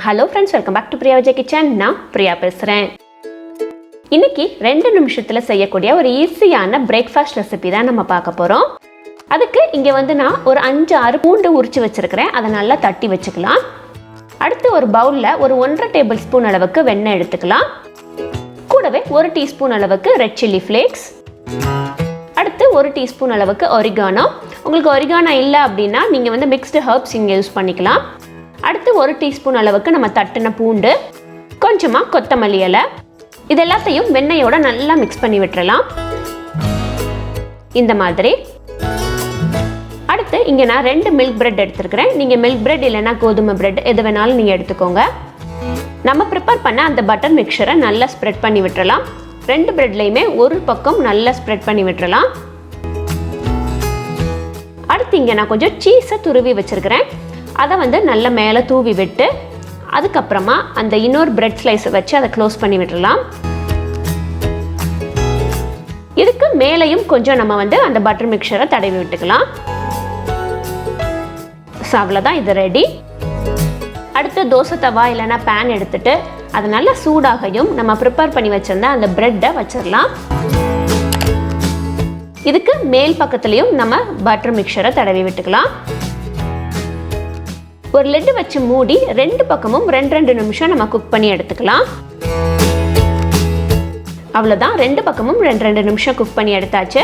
Hello friends, welcome back to Priya Vijay kitchen. நான் பிரியா பேசுகிறேன். இன்னைக்கு 2 நிமிஷத்தில் செய்யக்கூடிய ஒரு ஈஸியான பிரேக்ஃபாஸ்ட் ரெசிபி தான் நம்ம பார்க்க போகிறோம். அதுக்கு இங்கே நான் ஒரு 5-6 பூண்டு உரித்து வச்சுருக்கிறேன். அதை நல்லா தட்டி வச்சுக்கலாம். அடுத்து ஒரு பவுலில் ஒரு 1.5 டேபிள் ஸ்பூன் அளவுக்கு வெண்ணெய் எடுத்துக்கலாம். கூடவே 1 டீஸ்பூன் அளவுக்கு ரெட் சில்லி ஃப்ளேக்ஸ், அடுத்து 1 டீஸ்பூன் அளவுக்கு ஒரிகானோ. உங்களுக்கு ஒரிகானோ இல்லை அப்படின்னா நீங்கள் மிக்ஸ்டு ஹர்ப்ஸ் இங்கே யூஸ் பண்ணிக்கலாம். அடுத்து 1 டீஸ்பூன் அளவுக்கு நம்ம தட்டின பூண்டு, கொஞ்சமாக கொத்தமல்லி இலை, இது எல்லாத்தையும் வெண்ணெயோட நல்லா மிக்ஸ் பண்ணி விட்டுறலாம். இந்த மாதிரி. அடுத்து இங்கே நான் 2 மில்க் பிரெட் எடுத்துருக்கிறேன். நீங்கள் மில்க் பிரெட் இல்லைன்னா கோதுமை பிரெட் எது வேணாலும் நீங்கள் எடுத்துக்கோங்க. நம்ம ப்ரிப்பேர் பண்ண அந்த பட்டர் மிக்சரை நல்லா ஸ்ப்ரெட் பண்ணி விட்டுறலாம். 2 பிரெட்லையுமே ஒரு பக்கம் நல்லா ஸ்ப்ரெட் பண்ணி விட்டுறலாம். அடுத்து இங்கே நான் கொஞ்சம் சீஸை துருவி வச்சுருக்கிறேன். அதை நல்லா மேலே தூவி விட்டு அதுக்கப்புறமா அந்த இன்னொரு பிரெட் ஸ்லைஸை வச்சு அதை க்ளோஸ் பண்ணி விட்டுடலாம். இதுக்கு மேலேயும் கொஞ்சம் நம்ம அந்த பட்டர் மிக்சரை தடவி விட்டுக்கலாம். அவ்வளோதான், இது ரெடி. அடுத்து தோசை தவா இல்லைன்னா பேன் எடுத்துட்டு அது நல்லா சூடாகையும் நம்ம ப்ரிப்பேர் பண்ணி வச்சிருந்த அந்த பிரெட்டை வச்சிடலாம். இதுக்கு மேல் பக்கத்துலேயும் நம்ம பட்டர் மிக்சரை தடவி விட்டுக்கலாம். ஒரு லெட் வச்சு மூடி 2 பக்கமும் 2 நிமிஷம் நம்ம குக் பண்ணி எடுத்துக்கலாம். அவ்வளோதான், 2 பக்கமும் 2 நிமிஷம் குக் பண்ணி எடுத்தாச்சு.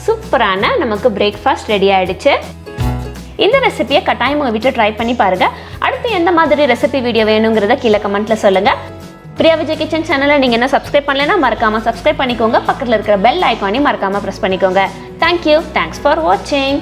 சூப்பரான நமக்கு பிரேக்ஃபாஸ்ட் ரெடி ஆயிடுச்சு. இந்த ரெசிபியை கட்டாயம் உங்கள் வீட்டில் ட்ரை பண்ணி பாருங்கள். அடுத்து எந்த மாதிரி ரெசிபி வீடியோ வேணுங்கிறத கீழே கமெண்ட்டில் சொல்லுங்கள். பிரியா விஜய் கிச்சன் சேனலை நீங்கள் என்ன சப்ஸ்கிரைப் பண்ணலைன்னா மறக்காமல் சப்ஸ்கிரைப் பண்ணிக்கோங்க. பக்கத்தில் இருக்கிற பெல் ஐக்கானையும் மறக்காமல் ப்ரெஸ் பண்ணிக்கோங்க. தேங்க்யூ. தேங்க்ஸ் ஃபார் வாட்சிங்.